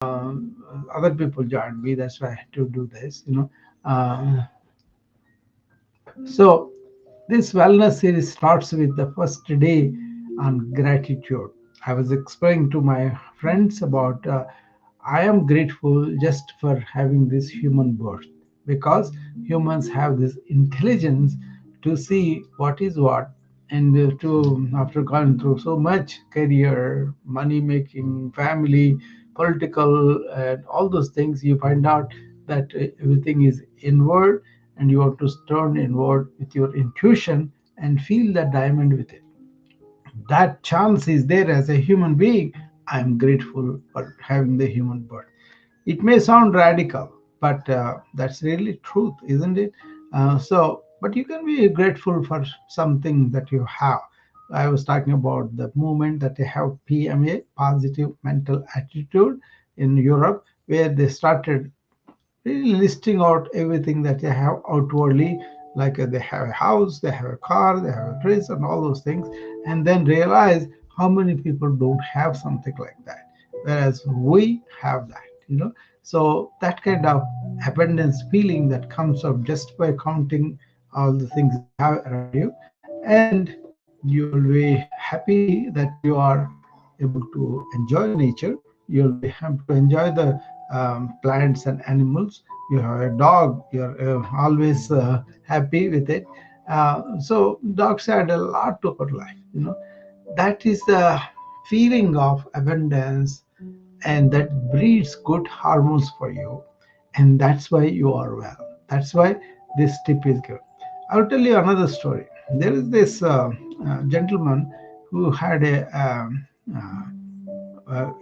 other people joined me. That's why I had to do this. So this wellness series starts with the first day on gratitude. I was explaining to my friends about I am grateful just for having this human birth, because humans have this intelligence to see what is what, and to after going through so much career, money making, family, political, and all those things, you find out that everything is inward, and you have to turn inward with your intuition and feel the diamond with it. That chance is there as a human being. I'm grateful for having the human birth. It may sound radical, but that's really truth, isn't it? But you can be grateful for something that you have. I was talking about the movement that they have, PMA, positive mental attitude, in Europe, where they started really listing out everything that they have outwardly, like they have a house, they have a car, they have a dress, and all those things, and then realize how many people don't have something like that, whereas we have that. So that kind of abundance feeling that comes up just by counting all the things you have around you, and you will be happy that you are able to enjoy nature. You'll be able to enjoy the plants and animals. You have a dog, you're always happy with it. So dogs add a lot to our life. That is the feeling of abundance, and that breeds good hormones for you, and that's why you are well. That's why this tip is given. I'll tell you another story. There is this gentleman who had a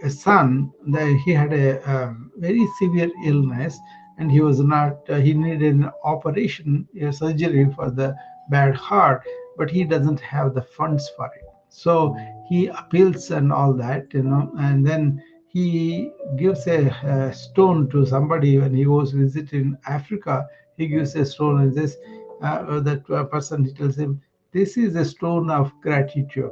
son that he had a very severe illness, and he was not he needed an operation, a surgery for the bad heart, but he doesn't have the funds for it. So he appeals and all that, and then he gives a stone to somebody when he was visiting Africa. He gives a stone, and this that person, he tells him, this is a stone of gratitude.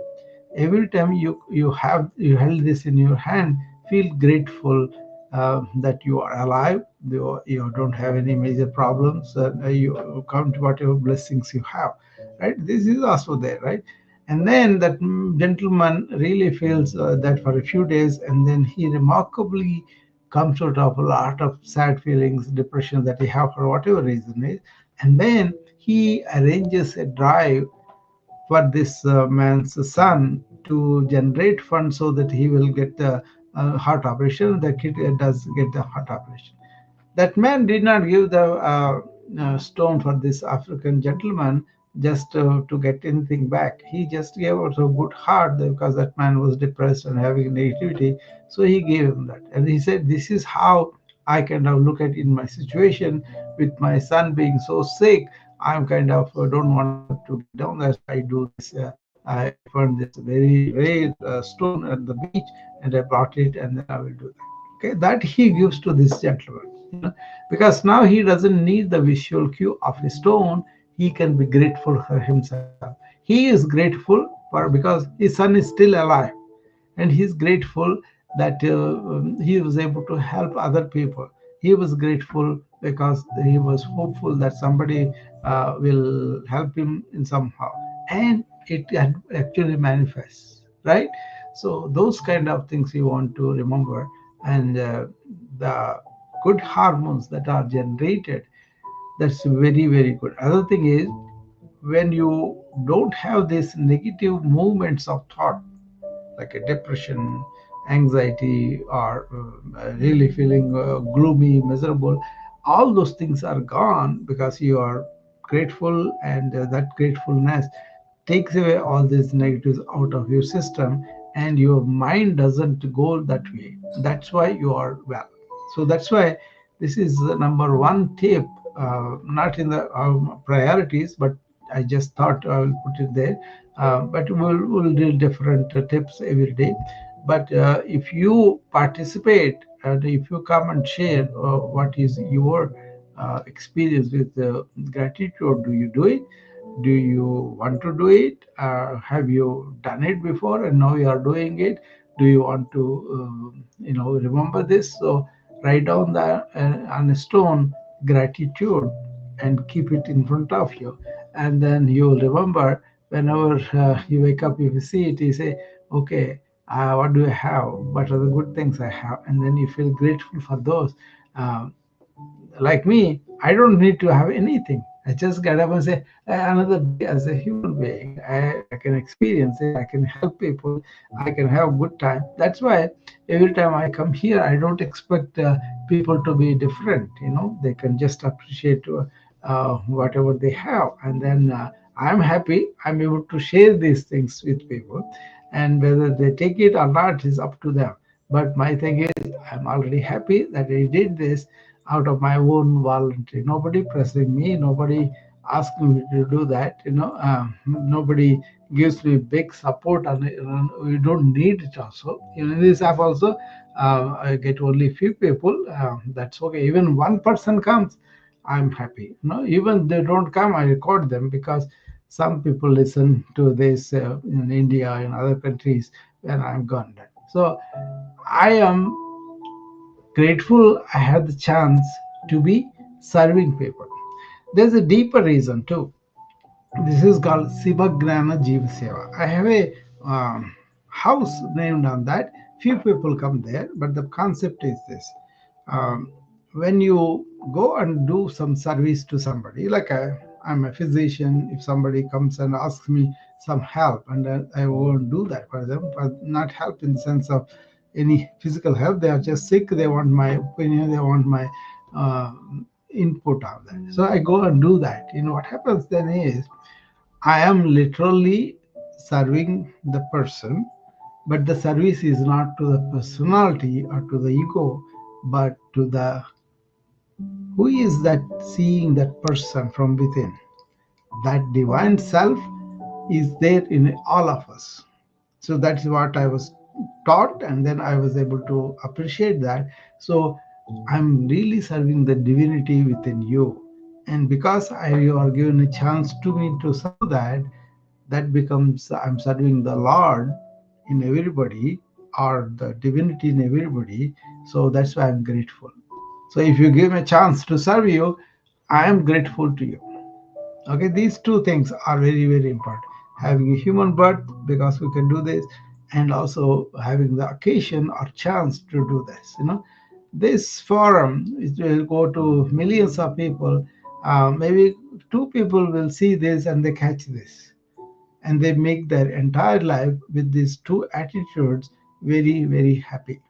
Every time you held this in your hand, feel grateful that you are alive, you don't have any major problems, you count whatever blessings you have, right? This is also there, right? And then that gentleman really feels that for a few days, and then he remarkably comes out of a lot of sad feelings, depression that he have for whatever reason is, and then he arranges a drive for this man's son to generate funds so that he will get the heart operation. The kid does get the heart operation. That man did not give the stone for this African gentleman just to get anything back. He just gave out a good heart because that man was depressed and having negativity. So he gave him that. And he said, this is how I kind of look at in my situation with my son being so sick. I'm kind of don't want him to get down. That's why I do this. I found this very, very stone at the beach, and I brought it, and then I will do that. Okay, that he gives to this gentleman, because now he doesn't need the visual cue of a stone. He can be grateful for himself. He is grateful for, because his son is still alive, and he's grateful that he was able to help other people. He was grateful because he was hopeful that somebody will help him in somehow, and it actually manifests, right? So those kind of things you want to remember, and the good hormones that are generated, that's very, very good. Other thing is, when you don't have these negative movements of thought, like a depression, anxiety, or really feeling gloomy, miserable, all those things are gone because you are grateful, and that gratefulness takes away all these negatives out of your system, and your mind doesn't go that way. That's why you are well. So that's why this is the number one tip, not in the priorities, but I just thought I will put it there. But we'll do different tips every day. But if you participate, and if you come and share what is your experience with gratitude, do you do it? Do you want to do it? Have you done it before and now you are doing it? Do you want to remember this? So write down the on a stone gratitude and keep it in front of you, and then you will remember whenever you wake up. If you see it, you say, okay, what do I have? What are the good things I have? And then you feel grateful for those. um, like me, I don't need to have anything. I just get up and say, another day as a human being, I can experience it, I can help people, I can have good time. That's why every time I come here, I don't expect people to be different. They can just appreciate whatever they have. And then I'm happy, I'm able to share these things with people. And whether they take it or not is up to them. But my thing is, I'm already happy that I did this out of my own voluntary. Nobody pressing me, nobody asking me to do that. Nobody gives me big support, and we don't need it. Also, in this app, also, I get only few people. That's okay. Even one person comes, I'm happy. Even they don't come, I record them because some people listen to this in India, in other countries when I'm gone. So I am grateful I had the chance to be serving people. There's a deeper reason too. This is called Sivagrana Jiva Seva. I have a house named on that. Few people come there, but the concept is this. Um, when you go and do some service to somebody, like I'm a physician, if somebody comes and asks me some help, and I won't do that for them, but not help in the sense of any physical help. They are just sick, they want my opinion, they want my uh, input on that. So I go and do that. What happens then is I am literally serving the person, but the service is not to the personality or to the ego, but to the who is that seeing that person from within. That divine self is there in all of us. So that's what I was taught, and then I was able to appreciate that. So I'm really serving the divinity within you. And because you are given a chance to me to serve that, that becomes I'm serving the Lord in everybody or the divinity in everybody. So that's why I'm grateful. So if you give me a chance to serve you, I am grateful to you. Okay, these two things are very, very important. Having a human birth because we can do this, and also having the occasion or chance to do this. This forum it will go to millions of people. Maybe two people will see this and they catch this, and they make their entire life with these two attitudes very, very happy.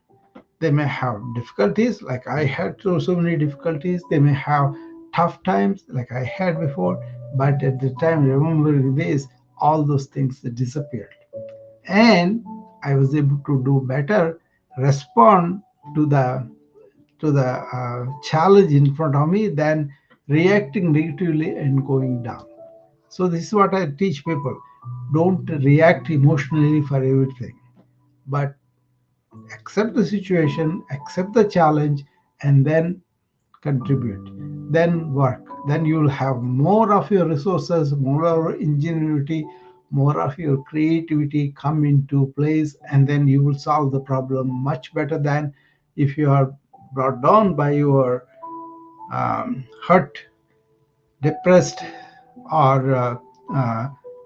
They may have difficulties like I had so many difficulties. They may have tough times like I had before, but at the time remembering this, all those things disappeared, and I was able to do better, respond to the challenge in front of me than reacting negatively and going down. So this is what I teach people. Don't react emotionally for everything, but accept the situation, accept the challenge, and then contribute. Then work. Then you'll have more of your resources, more of your ingenuity, more of your creativity come into place, and then you will solve the problem much better than if you are brought down by your hurt, depressed, or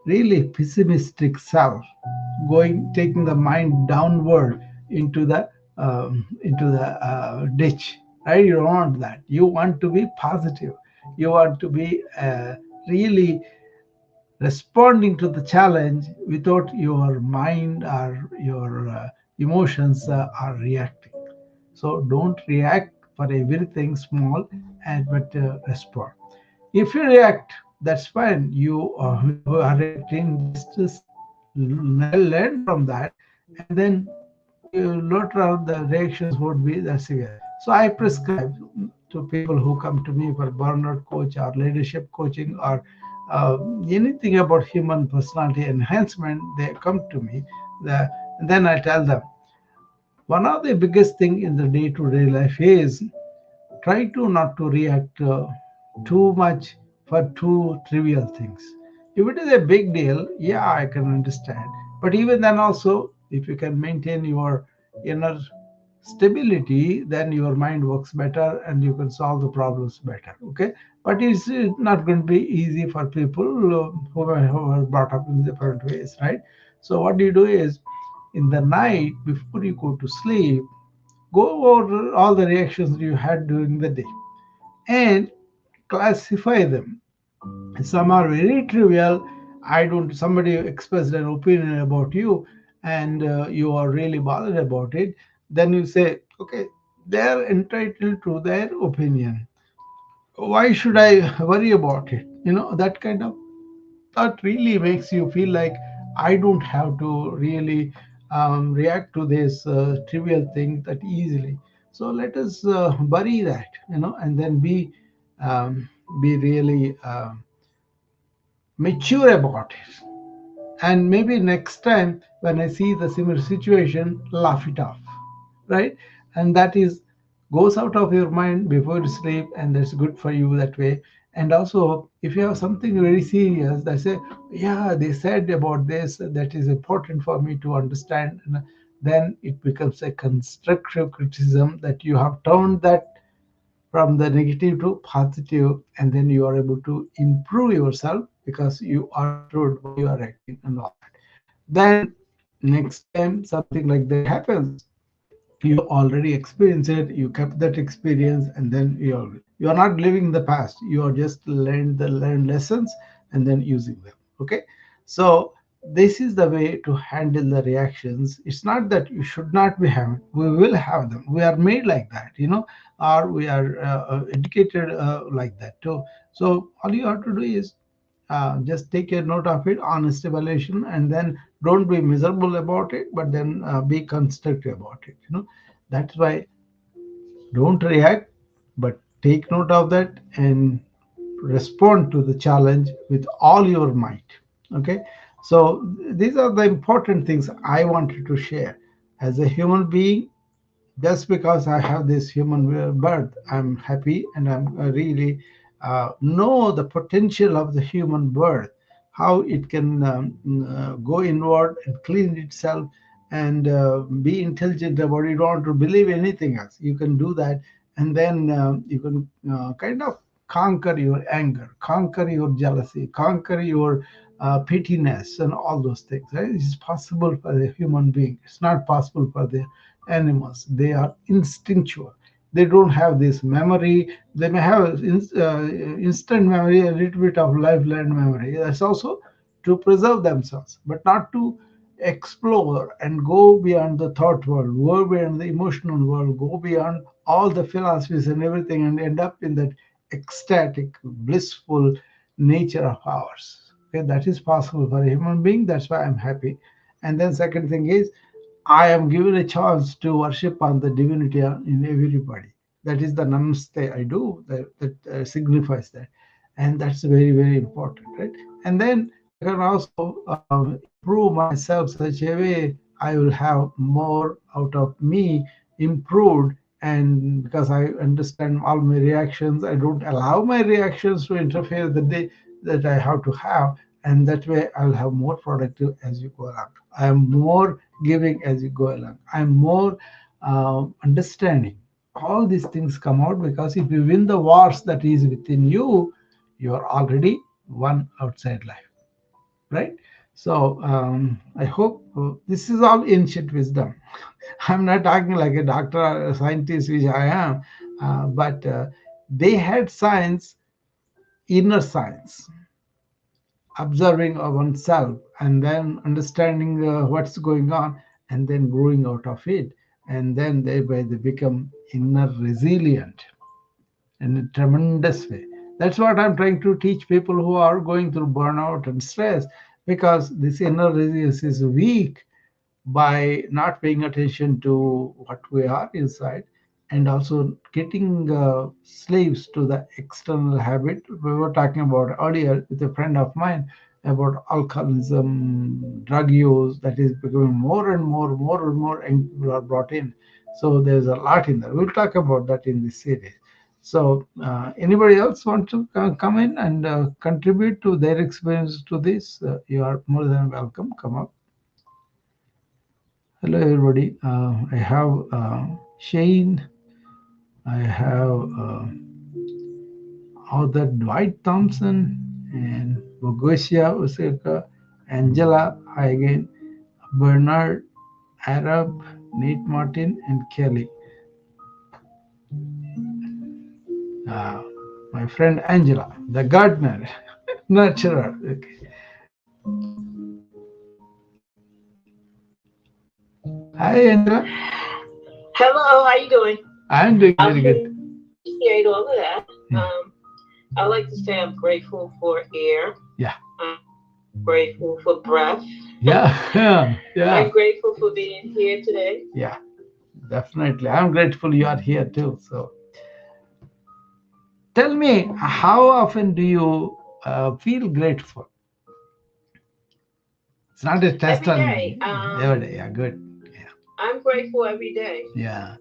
really pessimistic self, going taking the mind downward into the ditch. Right? You don't want that. You want to be positive. You want to be really responding to the challenge without your mind or your emotions are reacting. So don't react for everything small, and but respond. If you react, that's fine. You are reacting. Just learn from that, and then you later on the reactions would be the severe. So I prescribe to people who come to me for burnout coach or leadership coaching or uh, anything about human personality enhancement. They come to me, and then I tell them one of the biggest thing in the day-to-day life is try to not to react too much for two trivial things. If it is a big deal, yeah, I can understand. But even then, also If you can maintain your inner stability, then your mind works better and you can solve the problems better. Okay, but it's not going to be easy for people who are brought up in different ways, right? So what you do is, in the night before you go to sleep, go over all the reactions you had during the day and classify them. Some are very trivial. I don't Somebody expressed an opinion about you and you are really bothered about it, then you say, okay, they're entitled to their opinion, why should I worry about it? That kind of thought really makes you feel like I don't have to really react to this trivial thing that easily. So let us bury that, and then um, be really mature about it. And maybe next time when I see the similar situation, laugh it off, right? And that is goes out of your mind before you sleep, and that's good for you that way. And also, if you have something very serious, they say, yeah, they said about this that is important for me to understand, and then it becomes a constructive criticism that you have turned that from the negative to positive, and then you are able to improve yourself because you understood why you are acting and all that. Then next time something like that happens, you already experienced it, you kept that experience, and then you're not living in the past, you are just learned lessons and then using them. Okay, so this is the way to handle the reactions. It's not that you should not be having, we will have them, we are made like that, or we are educated like that too. So all you have to do is just take a note of it, honest evaluation, and then don't be miserable about it, but then be constructive about it. That's why, don't react, but take note of that and respond to the challenge with all your might. Okay, so these are the important things I wanted to share. As a human being, just because I have this human birth, I'm happy, and I'm really know the potential of the human birth, how it can go inward and clean itself and be intelligent about it. You don't want to believe anything else. You can do that, and then you can kind of conquer your anger, conquer your jealousy, conquer your pettiness, and all those things. Right? It's possible for the human being. It's not possible for the animals. They are instinctual. They don't have this memory. They may have instant memory, a little bit of life learned memory. That's also to preserve themselves, but not to explore and go beyond the thought world, go beyond the emotional world, go beyond all the philosophies and everything, and end up in that ecstatic, blissful nature of ours. Okay, that is possible for a human being. That's why I'm happy. And then second thing is, I am given a chance to worship on the divinity in everybody. That is the namaste I do. That signifies that, and that's very very important, right? And then I can also improve myself such a way I will have more out of me improved, and because I understand all my reactions, I don't allow my reactions to interfere the day that I have to have, and that way I'll have more productive as you go along. I am more giving as you go along. I'm more understanding. All these things come out because if you win the wars that is within you, you are already won outside life, right? So I hope this is all ancient wisdom. I'm not talking like a doctor or a scientist, which I am, but they had science, inner science, observing of oneself and then understanding what's going on and then growing out of it, and then thereby they become inner resilient in a tremendous way. That's what I'm trying to teach people who are going through burnout and stress, because this inner resilience is weak by not paying attention to what we are inside, and also getting slaves to the external habit. We were talking about earlier with a friend of mine about alcoholism, drug use that is becoming more and more, and people are brought in. So there's a lot in there. We'll talk about that in this series. So anybody else want to come in and contribute to their experience to this? You are more than welcome. Come up. Hello, everybody. I have Shane. I have author Dwight Thompson and Bogosia Osaka, Angela Hagen, Bernard Arab, Nate Martin, and Kelly. Uh, my friend Angela, the gardener, nurturer. Okay. Hi, Angela. Hello, how you doing? I'm doing I very good. appreciate all of that. Yeah. I like to say I'm grateful for air. Yeah. I'm grateful for breath. Yeah. Yeah. I'm Yeah. grateful for being here today. Yeah. Definitely. I'm grateful you are here too. So tell me, how often do you feel grateful? It's not a test Every on day, every day. Yeah, good. Yeah. I'm grateful every day. Yeah.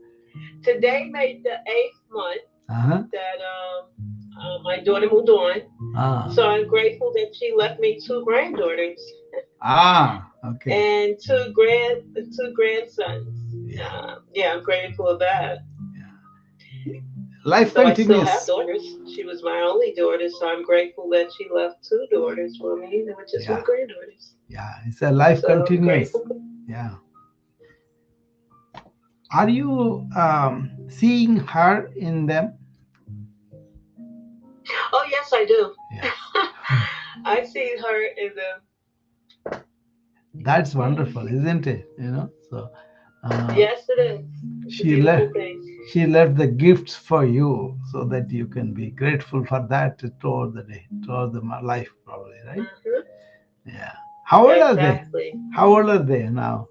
Today made the 8th month Uh-huh. that my daughter moved on. Ah. So I'm grateful that she left me two granddaughters Ah. Okay. and two grandsons. Yeah. Yeah, I'm grateful for that. Yeah. Life So I still have continues. daughters. She was my only daughter, so I'm grateful that she left two daughters for me, which is my Yeah. granddaughters. Yeah. It's a life So I'm continues. grateful. Yeah. Are you seeing her in them? Oh yes, I do. Yeah. I see her in the That's wonderful, isn't it? So uh, yes, it is. It's a she left beautiful thing. she left the gifts for you so that you can be grateful for that throughout the day, throughout the life, probably, right? Hmm. Yeah. How old are they? Exactly. How old are they now?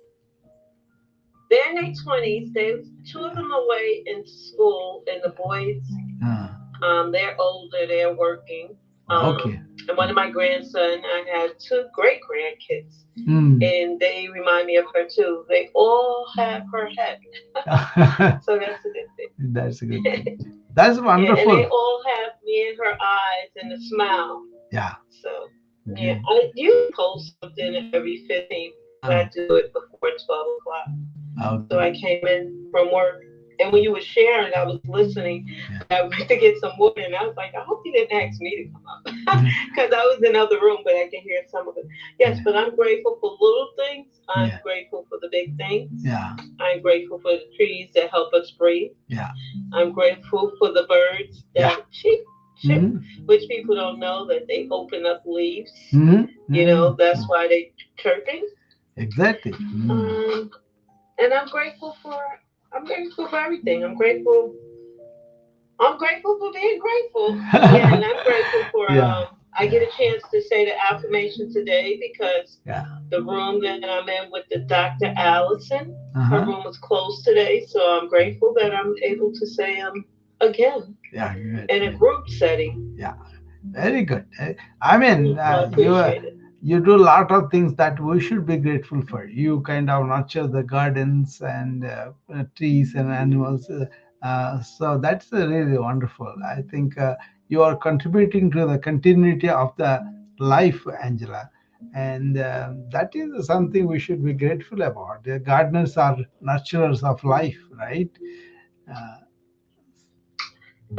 They're in their 20s. They two of them away in school, and the boys, Uh, they're older. They're working. okay. And one of my grandson, I have two great grandkids, Mm. and they remind me of her too. They all have her head, so that's a good That's a good thing. thing. That's Yeah, and they wonderful. all have me in her eyes and a smile. Yeah. So yeah, Good. I usually post something every 15 minutes. I Uh, do it before 12 o'clock. So okay. I came in from work, and when you were sharing, I was listening. Yeah. I went to get some water, and I was like, I hope you didn't ask me to come up, Mhm. because I was in another room, but I can hear some of it. Yes, Yeah. but I'm grateful for little things. I'm Yeah. grateful for the big things. Yeah. I'm grateful for the trees that help us breathe. Yeah. I'm grateful for the birds Yeah. that chirp, chirp, Hmm. which people don't know that they open up leaves. Hmm. That's Hmm. why they chirping. Exactly. Mm. Um, and I'm grateful for everything. I'm grateful for being grateful. Yeah, and I'm grateful for Yeah. I get Yeah. a chance to say the affirmation today because Yeah. the room that I'm in with the Dr. Allison, her Uh-huh. room was closed today, so I'm grateful that I'm able to say again Yeah. Good. in a Good. group setting. Yeah. Very good. I mean, I appreciate it. you do a lot of things that we should be grateful for. You kind of nurture the gardens and trees and animals. So that's really wonderful. I think you are contributing to the continuity of the life, Angela. And that is something we should be grateful about. The gardeners are nurturers of life, right? Uh,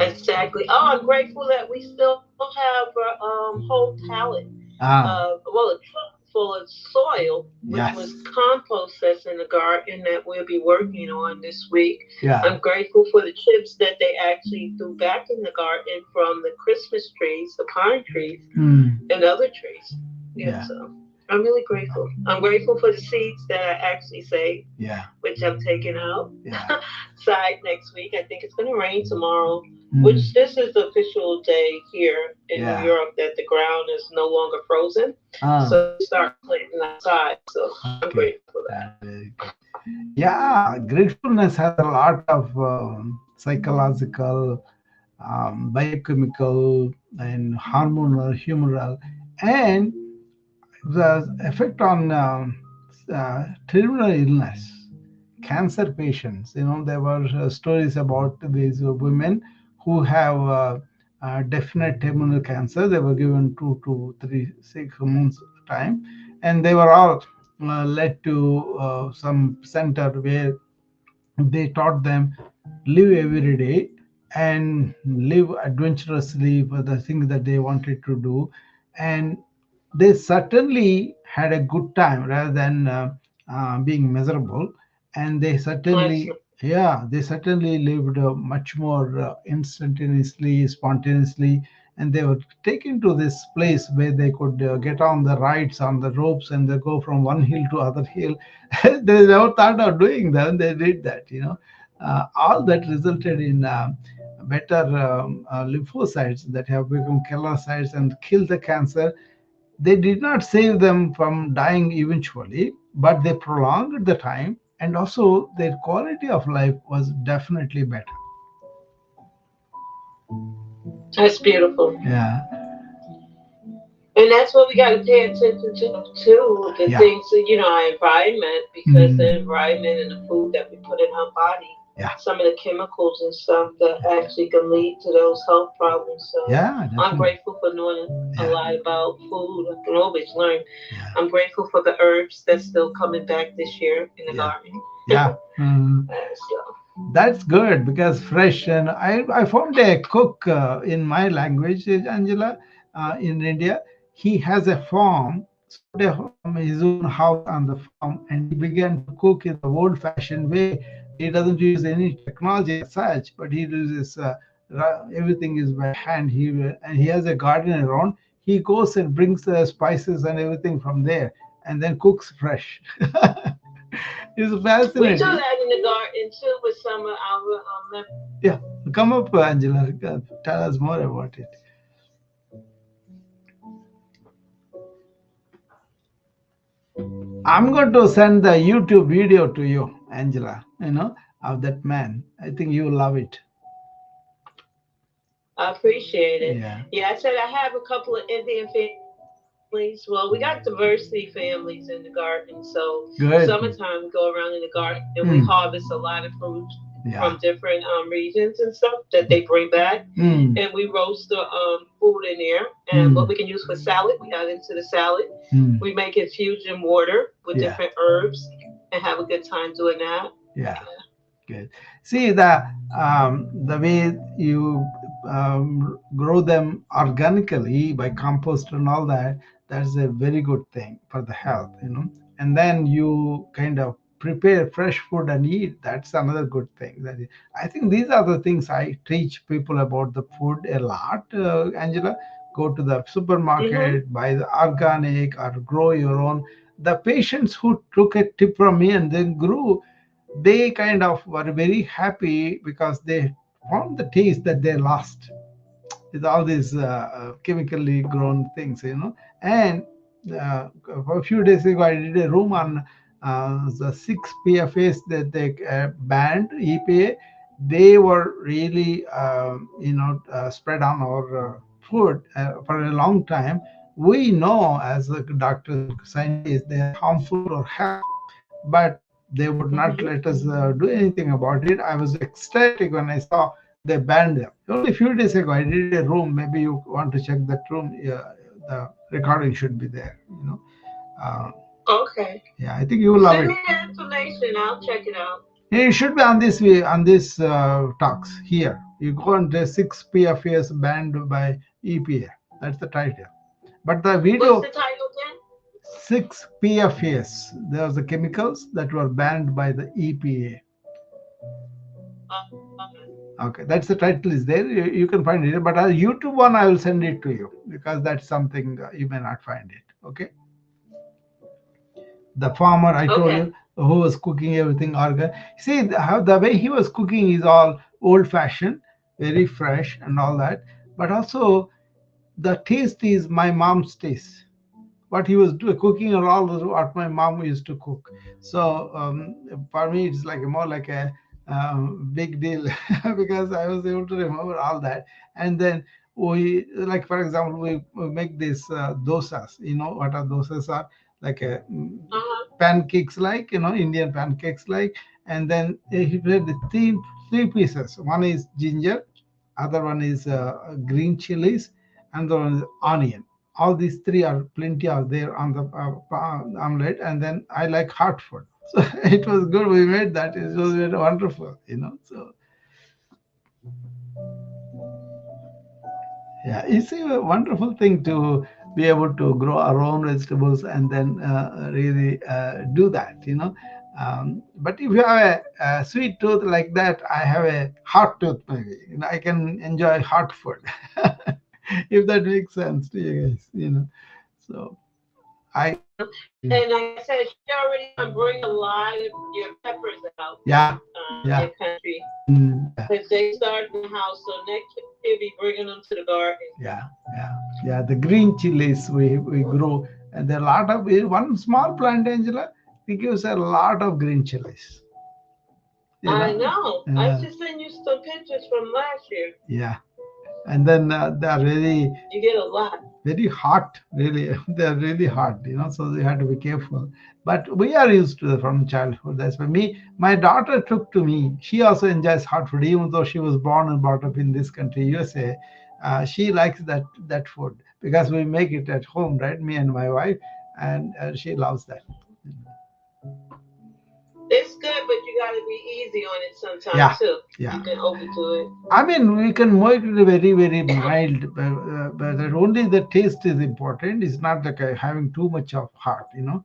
Exactly. Oh, I'm grateful that we still have a whole pallet ah, well, a truck full of soil, which was yes. compost that's in the garden that we'll be working on this week. Yeah. I'm grateful for the chips that they actually threw back in the garden from the Christmas trees, the pine trees, Mm, and other trees. Yeah, yeah. so I'm really grateful. I'm grateful for the seeds that I actually saved, Yeah. which I'm taking out Yeah. side next week. I think it's going to rain tomorrow, Mm, which this is the official day here in New yeah. York that the ground is no longer frozen. Ah, So they start planting outside. So I'm okay. grateful for that. Very good. Yeah, gratefulness has a lot of psychological, biochemical, and hormonal, humoral, and the effect on terminal illness, cancer patients. There were stories about these women who have definite terminal cancer. They were given 2 to 3 6 months time, and they were all. led to some center where they taught them live every day and live adventurously for the things that they wanted to do, and they certainly had a good time rather than being miserable. And they certainly, Excellent. yeah, they certainly lived much more instantaneously, spontaneously. And they were taken to this place where they could get on the rides on the ropes and they go from one hill to other hill. They never thought of doing that, they did that, all that resulted in better lymphocytes that have become kelocytes and kill the cancer. They did not save them from dying eventually, but they prolonged the time, and also their quality of life was definitely better. That's beautiful. Yeah, And that's what we got to pay attention to, too. The yeah. things, our environment, because Mm, the environment and the food that we put in our body, yeah, some of the chemicals and stuff that actually can lead to those health problems. So yeah, I'm definitely. grateful for knowing a Yeah, lot about food. I can always learn. yeah, I'm grateful for the herbs that's still coming back this year in the yeah, garden. yeah. Mm. So, That's good because fresh. And I found a cook in my language, Angela, in India. He has a farm, sold his own house on the farm, and he began to cook in the old-fashioned way. He doesn't use any technology as such, but he uses everything is by hand. And he has a garden around. He goes and brings the spices and everything from there, and then cooks fresh. It's we do fascinating. that in the garden too with some of our Yeah, come up, Angela. Tell us more about it. I'm going to send the YouTube video to you, Angela, of that man. I think you will love it. I appreciate it. Yeah. Yeah, I said I have a couple of Indian families. Well, we got diversity families in the garden. So summertime, we Good. go around in the garden and we harvest a Mm. lot of fruits from Yeah. different regions and stuff that they bring back. And Mm. we roast the food in there. And what we Mm. can use for salad, we got into the salad. Mm. We make infusion water with Yeah. different herbs and have a good time doing that. Yeah. Good. See the way you grow them organically by compost and all that. That's a very good thing for the health. And then you kind of prepare fresh food and eat. That's another good thing. I think these are the things I teach people about the food a lot. Angela, go to the Hmm. supermarket, buy the organic or grow your own. The patients who took a tip from me and then grew, they kind of were very happy because they found the taste that they lost with all these chemically grown things. And a few days ago, I did a room on the six PFAs that they banned, EPA. They were really, spread on our food for a long time. We know as doctors and scientists they are harmful to our health, but they would not Hmm. let us do anything about it. I was ecstatic when I saw they banned them. Only a few days ago, I did a room. Maybe you want to check that room. The recording should be there. Uh, Okay. yeah, I think you will love Send it. me the information. I'll check it out. It should be on this way, on this talks here. You go on the six PFAS banned by EPA. That's the title. But the What's video the title again? six PFAS. There are the chemicals that were banned by the EPA. Okay. Okay, that's the title is there. You can find it, but a YouTube one I will send it to you because that's something you may not find it. Okay, the farmer I told Okay. you who was cooking everything organ. See how the way he was cooking is all old fashioned, very fresh and all that, but also the taste is my mom's taste. What he was cooking or all what my mom used to cook. So for me, it's like more like a big deal because I was able to remember all that. And then we, like for example, we make this dosas. You know what are dosas are? Like a Uh-huh. pancakes, like Indian pancakes, like. And then he made the three pieces. One is ginger, other one is green chilies, and the one is onion. All these three are plenty are there on the omelette, and then I like hot food. So it was good. We made that. It was very wonderful, you know. So yeah, it's a wonderful thing to be able to grow our own vegetables and then really do that, you know. But if you have a sweet tooth like that, I have a hot tooth maybe. You know, I can enjoy hot food, if that makes sense to you guys, you know. So I, yeah, And like I said, she already bring a lot of your peppers out yeah, in yeah, country. yeah. Because they start in the house, so next year she'll be bringing them to the garden. Yeah, yeah, yeah. The green chilies we grow, and there are a lot of one small plant, Angela. It gives a lot of green chilies. You I know. know. I just sent you some pictures from last year. Yeah, and then they are very You get a lot. very hot. Really, they are really hot. You know, so you have to be careful. But we are used to it from childhood. That's why me. My daughter took to me. She also enjoys hot food, even though she was born and brought up in this country, USA. She likes that food because we make it at home, right? Me and my wife, and she loves that. It's good, but you got to be easy on it Yeah, sometimes too. yeah. You can overdo it. I mean, we can make it very, very mild, but that only the taste is important. It's not like having too much of heart, you know.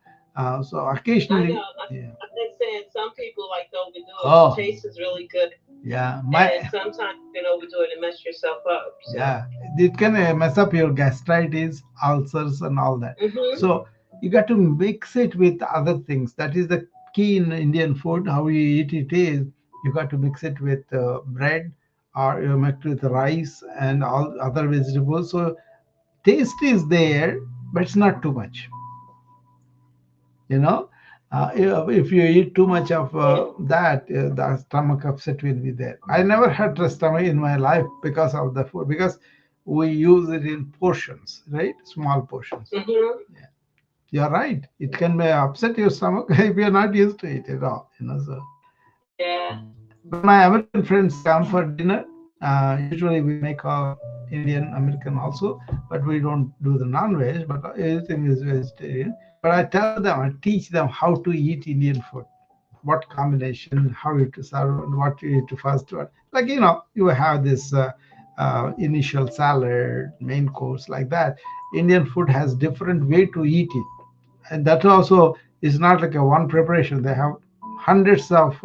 So I occasionally, know. yeah. I'm just saying some people like to overdo it. The Oh, taste is really good, yeah. and My, sometimes you can overdo it and mess yourself up. So. yeah, it can mess up your gastritis, ulcers, and all that. Mhm. So you got to mix it with other things. That is the key in Indian food. How you eat it is you got to mix it with bread, or you mix it with rice and all other vegetables. So taste is there, but it's not too much. You know, if you eat too much of Yeah. that, the stomach upset will be there. I never had a stomach in my life because of the food, because we use it in portions, right? Small portions. Mhm. Yeah, you're right. It can be upset your stomach if you're not used to it at all. You know, so Yeah. when my American friends come for dinner, usually we make our Indian American also, but we don't do the non-veg. But everything is vegetarian. But I tell them, I teach them how to eat Indian food, what combination, how you to serve, and what you eat to first. Like you have this initial salad, main course, like that. Indian food has different way to eat it, and that also is not like a one preparation. They have hundreds of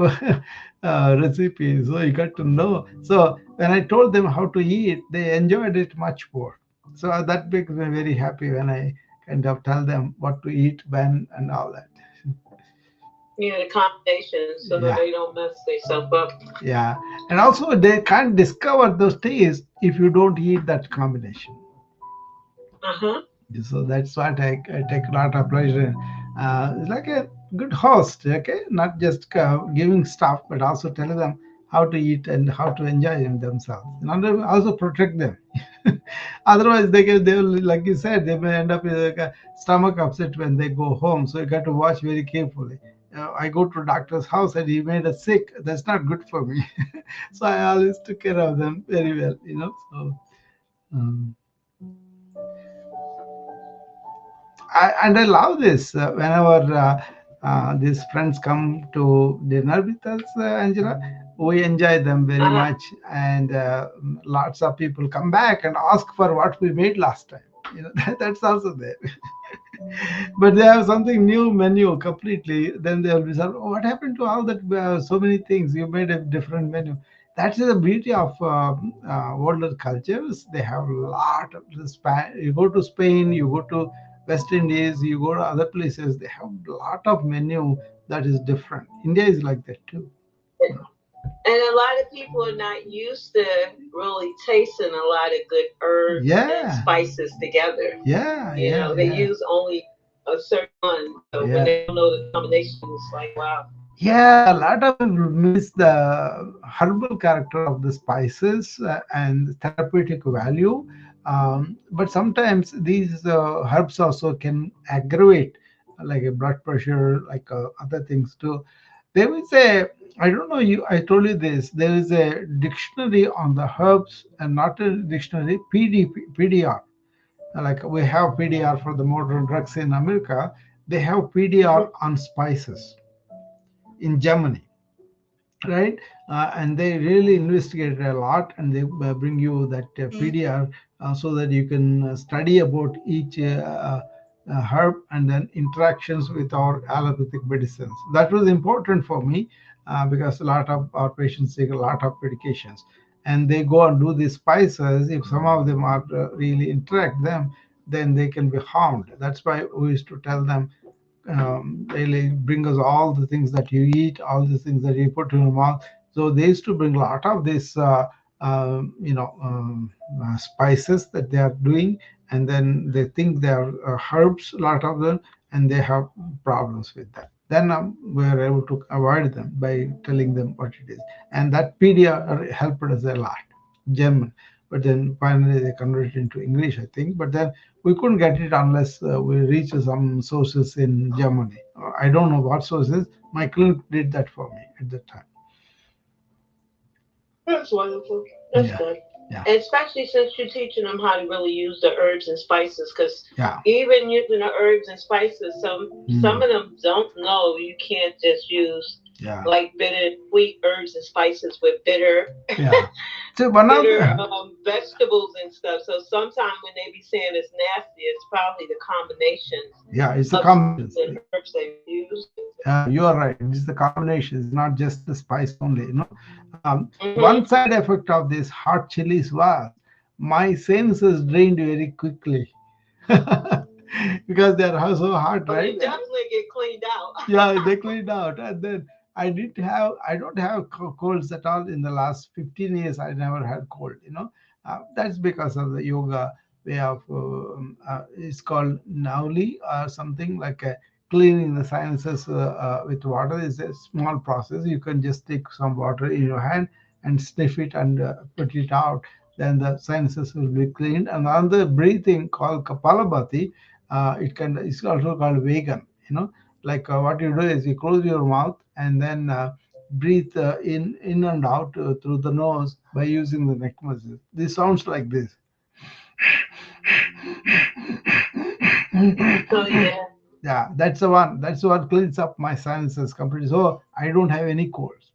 recipes, so you got to know. So when I told them how to eat, they enjoyed it much more. So that makes me very happy when I kind of tell them what to eat, when, and all that. Yeah, the combination so that Yeah, they don't mess themselves up. yeah. And also they can't discover those tastes if you don't eat that combination. Uh huh. So that's what I take a lot of pleasure in. It's like a good host, okay? Not just giving stuff, but also telling them how to eat and how to enjoy themselves. And also protect them. Otherwise, they will, like you said, they may end up with like a stomach upset when they go home. So you got to watch very carefully. I go to doctor's house and he made us sick. That's not good for me. So I always took care of them very well, you know. So. Um, and I love this whenever these friends come to dinner with us, Angela. We enjoy them very Uh huh. much, and lots of people come back and ask for what we made last time. That's also there. But they have something new menu completely. Then they'll be saying, "Oh, what happened to all that? So many things you made a different menu." That's the beauty of older cultures. They have a lot of the You go to Spain, you go to West Indies, you go to other places. They have a lot of menu that is different. India is like that too. And a lot of people are not used to really tasting a lot of good herbs and Yeah, spices together. yeah, You yeah, know, they yeah, use only a certain one. So when yeah. they don't know the combination, it's like, wow. Yeah, a lot of people miss the herbal character of the spices and therapeutic value. But sometimes these herbs also can aggravate, like a blood pressure, like other things too. There is a, I don't know, I told you this, there is a dictionary on the herbs, and not a dictionary, PDR. like we have PDR for the modern drugs in America, they have Mhm. PDR on spices in Germany, right? And they really investigate a lot, and they bring you that PDR so that you can study about each herb and then interactions with our allopathic medicines. That was important for me because a lot of our patients take a lot of medications, and they go and do these spices. If some of them are really interact them, then they can be harmed. That's why we used to tell them, really bring us all the things that you eat, all the things that you put in your mouth. So they used to bring a lot of this, spices that they are doing, and then they think they are herbs, a lot of them, and they have problems with that. Then we are able to avoid them by telling them what it is, and that PDR helped us a lot, German. But then finally they converted it into English, I think. But then we couldn't get it unless we reached some sources in Germany. I don't know what sources. My clinic did that for me at the time. That's wonderful. That's Yeah, good. yeah, And especially since you're teaching them how to really use the herbs and spices, because yeah. even using the herbs and spices, some Mm, of them don't know you can't just use yeah, like bitter sweet herbs and spices with bitter yeah. So one of bitter the, vegetables and stuff. So sometimes when they be saying it's nasty, it's probably the combinations yeah, it's the of combinations. the herbs they're using. You are right. It is the combination. It's not just the spice only. Hmm. One side effect of this hot chilies was my senses drained very quickly because they are so hot, Oh, right? they definitely get cleaned out. Yeah, they cleaned out, and then I don't have colds at all in the last 15 years. I never had cold. That's because of the yoga way of it's called nauli or something like cleaning the sinuses with water. Is a small process. You can just take some water in your hand and sniff it and put it out. Then the sinuses will be cleaned. And another breathing called kapalabhati, it's also called vegan. Like what you do is you close your mouth and then breathe in and out through the nose by using the neck muscles. This sounds like this. So yeah. Yeah, that's the one cleans up my sinuses completely, so I don't have any colds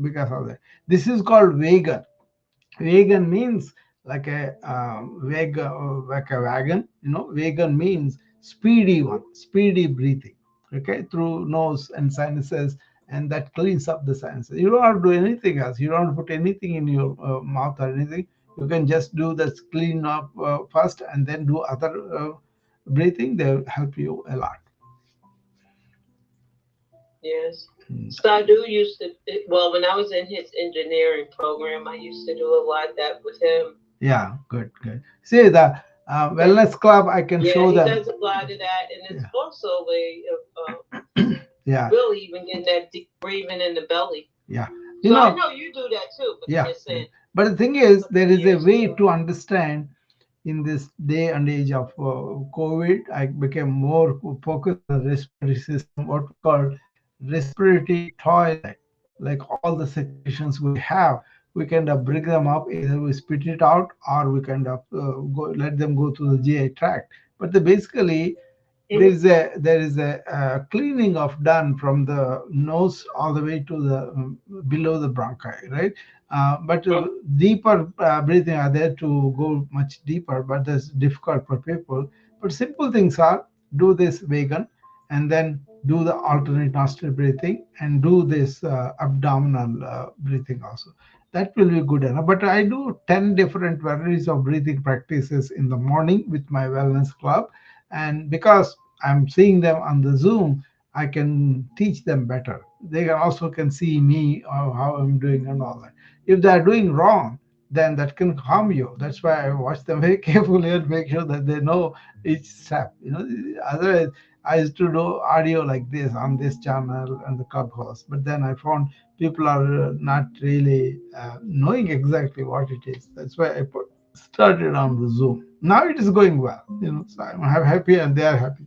because of that. This is called vegan. Vegan means like a like a wagon. Vegan means speedy one, speedy breathing. Okay, through nose and sinuses, and that cleans up the sinuses. You don't have to do anything else. You don't put anything in your mouth or anything. You can just do that clean up first, and then do other breathing. They'll help you a lot. Yes. Mm. Sadu used to, well, when I was in his engineering program, I used to do a lot of that with him. Yeah, good, good. See the And wellness club. I can yeah, show he them. does a lot of that. And it's Yeah, also a way of yeah, really even getting that deep breathing in the belly. yeah. You So I know, know you do that too, but I'm yeah, just yeah. saying, But the thing is, put there some is a years way ago. to understand in this day and age of COVID. I became more focused on the respiratory system, what we call respiratory toilet. Like all the secretions we have, we kind of bring them up, either we spit it out or we kind of let them go to the GI tract. But basically, Hmm. there is a cleaning of done from the nose all the way to the below the bronchi, right? But deeper breathing are there to go much deeper, but that's difficult for people. But simple things are do this vegan, and then do the alternate nostril breathing, and do this abdominal breathing also. That will be good enough. But I do 10 different varieties of breathing practices in the morning with my wellness club, and because I'm seeing them on the Zoom, I can teach them better. They can also can see me or how I'm doing and all that. If they are doing wrong, then that can harm you. That's why I watch them very carefully and make sure that they know each step. Otherwise I used to do audio like this on this channel and the clubhouse, but then I found people are not really knowing exactly what it is. That's why started on the Zoom. Now it is going well, so I'm happy and they are happy.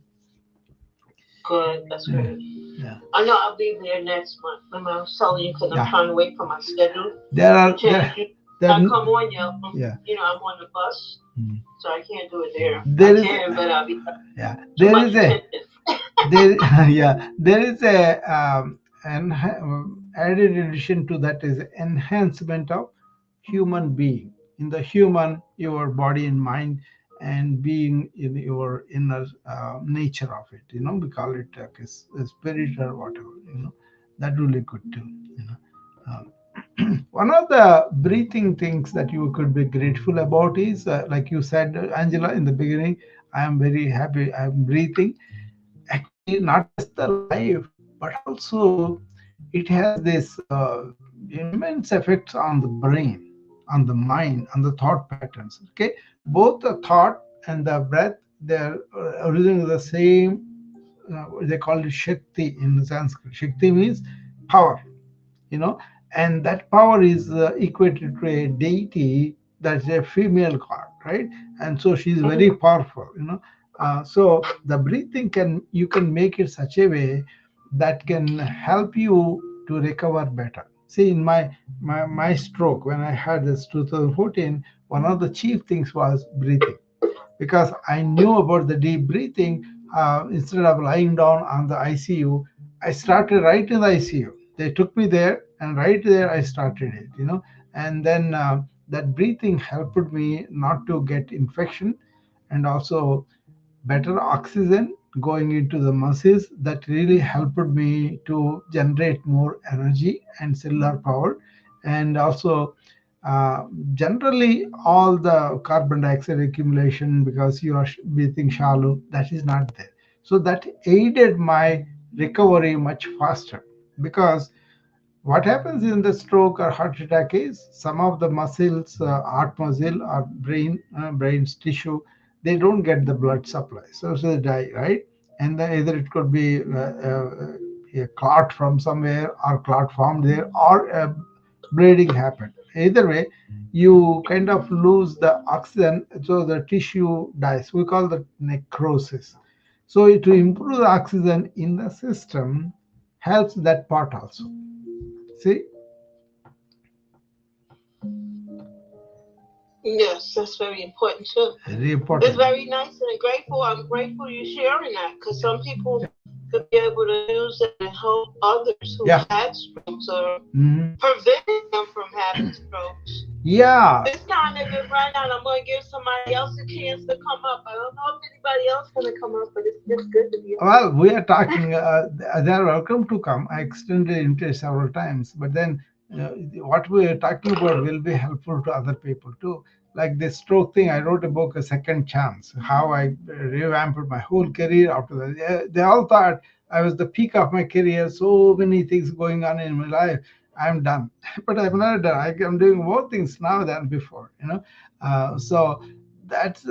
Good, that's Yeah, great. yeah, I know I'll be there next month. Remember, I was telling you because I'm yeah. trying to wait for my schedule There to are there change. That come on you. yeah. I'm on the bus, Mm. so I can't do it there. I There is can, but I'll be yeah. too There much is a attentive. there yeah. There is a added addition to that is enhancement of human being in the human your body and mind and being in your inner nature of it. We call it like a spirit or whatever. That really good too. One of the breathing things that you could be grateful about is, like you said, Angela, in the beginning, I am very happy I'm breathing. Actually, not just the life, but also it has this immense effects on the brain, on the mind, on the thought patterns. Okay, both the thought and the breath, they're originally the same. They call it Shakti in Sanskrit. Shakti means power, you know and that power is equated to a deity, that's a female god, right? And so she's very Mhm. powerful. So the breathing you can make it such a way that can help you to recover better. See, in my stroke, when I had this 2014, one of the chief things was breathing, because I knew about the deep breathing. Instead of lying down on the ICU, I started right in the ICU. They took me there, and right there I started it. And then that breathing helped me not to get infection, and also better oxygen going into the muscles. That really helped me to generate more energy and cellular power. And also, uh, generally, all the carbon dioxide accumulation, because you are breathing shallow, that is not there. So that aided my recovery much faster, because what happens in the stroke or heart attack is some of the muscles, heart muscle or brain's tissue, they don't get the blood supply, so they die, right? And either it could be a clot from somewhere, or clot formed there, or bleeding happened. Either way, you kind of lose the oxygen, so the tissue dies. We call that necrosis. So to improve the oxygen in the system helps that part also. See, Yes, that's very important too. very It's important. very nice and grateful. I'm grateful you sharing that because some people could be able to use it and help others who've Yeah. had strokes or Mhm. prevent them from having strokes. Yeah. This time they've been run out. I'm going to give somebody else a chance to come up. I don't know if anybody else is going to come up, but it's just good to be Well, around. we are talking. They are welcome to come. I extended interest several times, but then what we are talking about will be helpful to other people too. Like this stroke thing, I wrote a book, A Second Chance, how I revamped my whole career after that. They all thought I was the peak of my career, so many things going on in my life. I'm done, but I'm not done. I'm doing more things now than before. So that's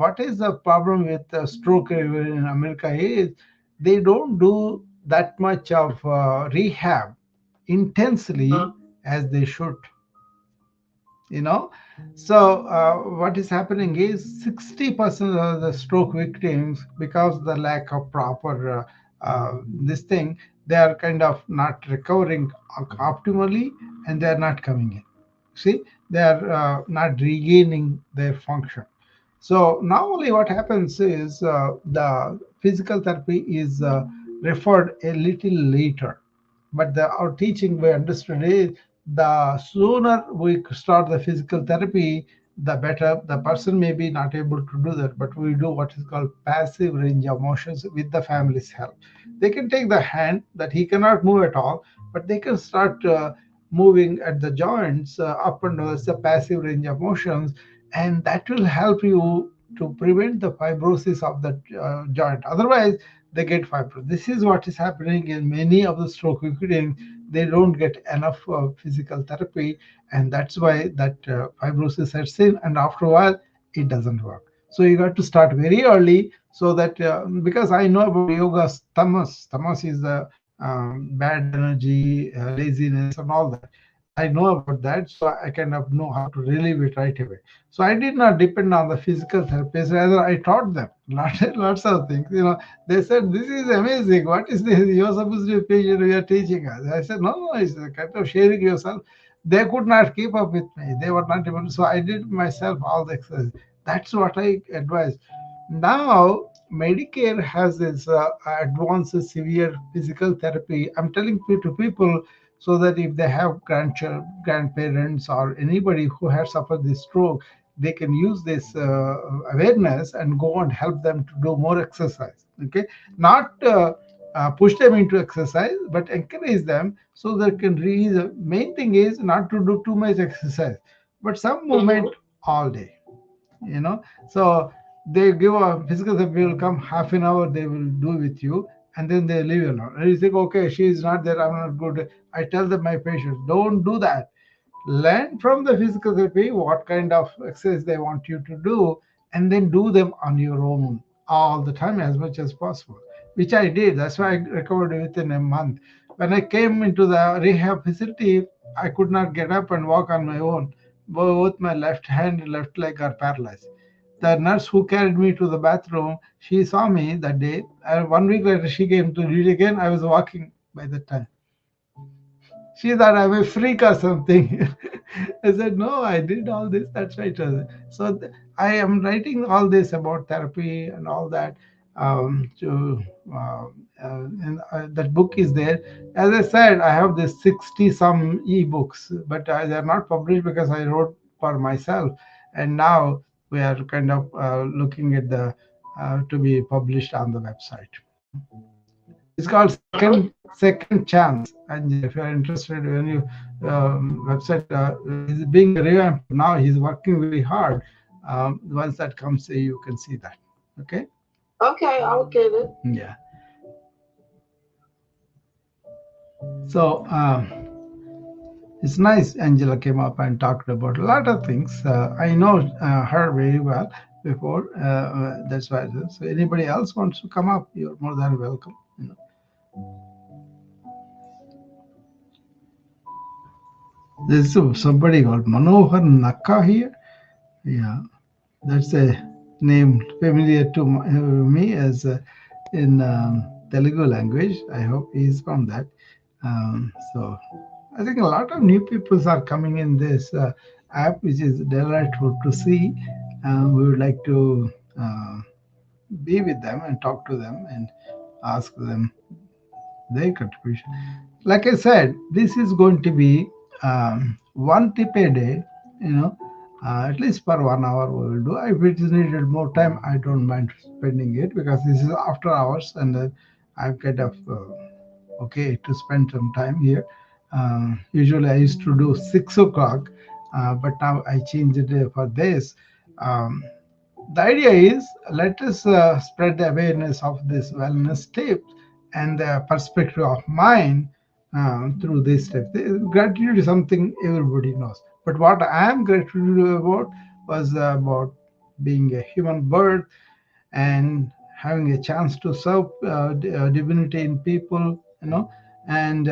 what is the problem with stroke in America is they don't do that much of rehab intensely as they should. you know so what is happening is 60% of the stroke victims, because of the lack of proper this thing, they are kind of not recovering optimally, and they are not coming in. See, they are not regaining their function. So normally what happens is the physical therapy is referred a little later, but our teaching we understood is the sooner we start the physical therapy, the better. The person may be not able to do that, but we do what is called passive range of motions with the family's help. They can take the hand that he cannot move at all, but they can start moving at the joints up and down. It's a passive range of motions, and that will help you to prevent the fibrosis of that joint. Otherwise, they get fibrosis. This is what is happening in many of the stroke victims. They don't get enough physical therapy, and that's why that fibrosis sets in, and after a while, it doesn't work. So you got to start very early, so that because I know about yoga's tamas. Tamas is the bad energy, laziness, and all that. I know about that, so I kind of know how to relieve it right away. So I did not depend on the physical therapist. Rather, I taught them lots of things. They said, "This is amazing. What is this? You're supposed to be patient. You are teaching us." I said, "No, no, it's a kind of sharing yourself." They could not keep up with me. They were not able. So I did myself all the exercise. That's what I advise. Now Medicare has this advanced severe physical therapy. I'm telling to people so that if they have grandchildren, grandparents, or anybody who has suffered this stroke, they can use this awareness and go and help them to do more exercise. Okay, not push them into exercise, but encourage them so they can reach. The main thing is not to do too much exercise, but some movement Mhm. all day. You know, so they give a physical therapy will come half an hour, they will do with you, and then they leave you alone. And you think, okay, she is not there, I'm not good. I tell them, my patients, don't do that. Learn from the physical therapy what kind of exercise they want you to do, and then do them on your own all the time as much as possible, which I did. That's why I recovered within a month. When I came into the rehab facility, I could not get up and walk on my own. Both my left hand and left leg are paralyzed. The nurse who carried me to the bathroom, she saw me that day, and 1 week later she came to read again. I was walking by that time. She thought I'm a freak or something. I said, no, I did all this. That's right. So I am writing all this about therapy and all that. To and that book is there. As I said, I have this 60 some e-books, but they are not published because I wrote for myself. And now we are kind of looking at the to be published on the website. It's called Second Chance, Angela. If you are interested, when you website is being revamped now, he's working very hard. Once that comes, you can see that. Okay. Okay, I'll get it. Yeah. So it's nice. Angela came up and talked about a lot of things. I know her very well before. That's why. So anybody else wants to come up, you're more than welcome. You know, there's somebody called Manohar Nakka here. Yeah. That's a name familiar to me as in Telugu language. I hope he's from that. So I think a lot of new people are coming in this app, which is delightful to see. We would like to be with them and talk to them and ask them their contribution. Like I said, this is going to be one tip a day, you know, at least for 1 hour we will do. If it is needed more time, I don't mind spending it because this is after hours and I'm kind of okay to spend some time here. Usually I used to do 6 o'clock, but now I changed it for this. Um, the idea is let us spread the awareness of this wellness tips and the perspective of mind through this step. Gratitude is something everybody knows. But what I am grateful about was about being a human birth and having a chance to serve divinity in people, you know, and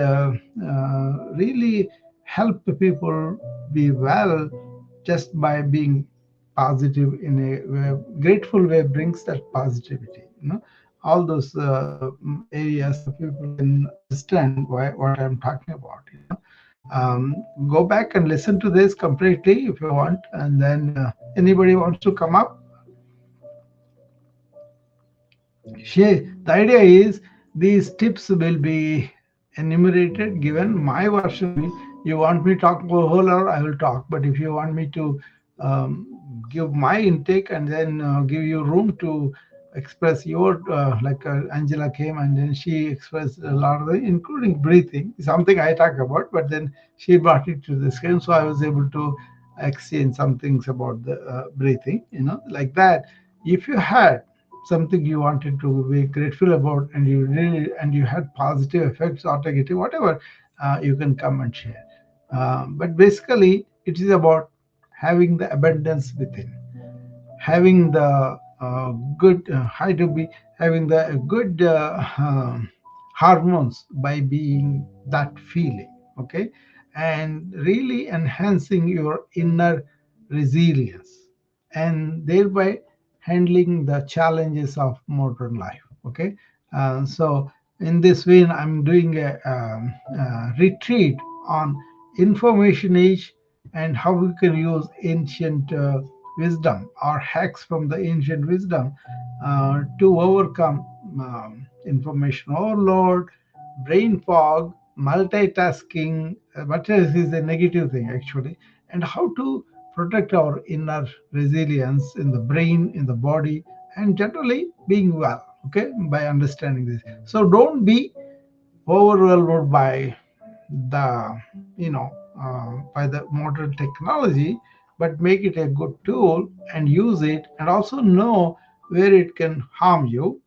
really help people be well just by being positive in a grateful way brings that positivity, you know. All those areas people can understand what I'm talking about, you know. Go back and listen to this completely if you want, and then anybody wants to come up. The idea is these tips will be enumerated, given. My version will be, you want me to talk for a whole hour, I will talk. But if you want me to give my intake and then give you room to express your, like Angela came and then she expressed a lot of the, including breathing, something I talk about, but then she brought it to the screen. So I was able to exchange some things about the breathing, you know, like that. If you had something you wanted to be grateful about and you really and you had positive effects or negative whatever, you can come and share. But basically it is about having the abundance within, having the good high to be having the good hormones by being that feeling, okay, and really enhancing your inner resilience and thereby handling the challenges of modern life, okay. So in this vein I'm doing a retreat on information age, and how we can use ancient wisdom or hacks from the ancient wisdom to overcome information overload, brain fog, multitasking. Multitasking is a negative thing actually, and how to protect our inner resilience in the brain, in the body, and generally being well. Okay, by understanding this. So don't be overwhelmed by the by the modern technology, but make it a good tool and use it, and also know where it can harm you.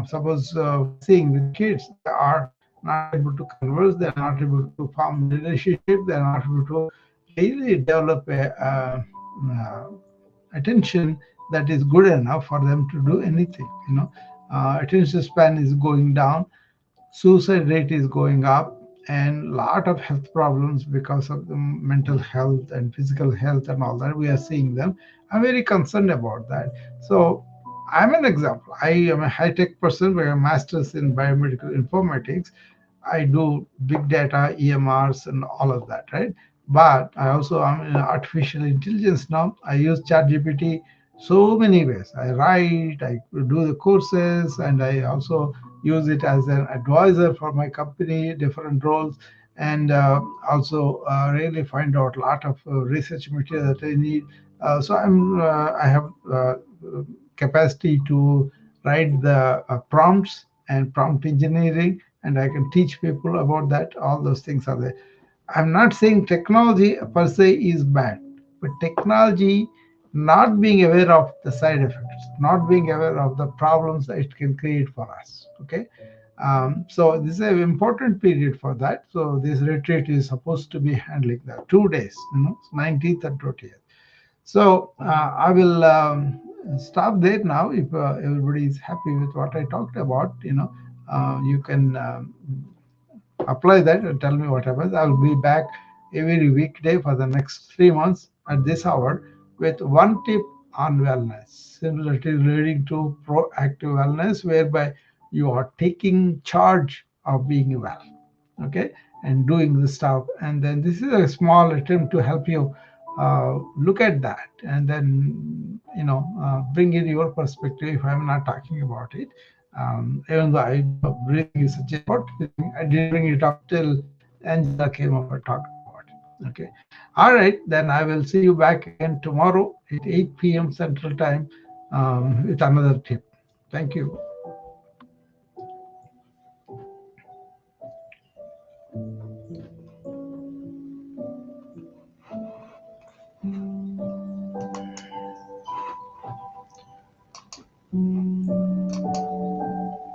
Suppose we are seeing with kids, they are not able to converse, they are not able to form relationship, they are not able to really develop a attention that is good enough for them to do anything. Attention span is going down, suicide rate is going up, and lot of health problems because of the mental health and physical health and all that we are seeing them. I'm very concerned about that. So I'm an example. I am a high-tech person with a master's in biomedical informatics. I do big data, EMRs, and all of that, right? But I also am in artificial intelligence now. I use ChatGPT so many ways. I write, I do the courses, and I also use it as an advisor for my company, different roles, and also really find out a lot of research material that I need. I have capacity to write the prompts and prompt engineering, and I can teach people about that. All those things are there. I'm not saying technology per se is bad, but technology not being aware of the side effects, not being aware of the problems that it can create for us. Okay. So this is an important period for that. So this retreat is supposed to be handling that 2 days, 19th and 20th. So I will stop there now. If everybody is happy with what I talked about, you can apply that and tell me what happens. I will be back every weekday for the next 3 months at this hour with one tip on wellness, similarly leading to proactive wellness, whereby you are taking charge of being well. Okay, and doing the stuff, and then this is a small attempt to help you look at that, and then bring in your perspective if I'm not talking about it. Even though I know breathing is such an important thing, I didn't bring it up till Angela came up and talked about it. Okay, all right, then I will see you back again tomorrow at 8 p.m. Central Time with another tip. Thank you.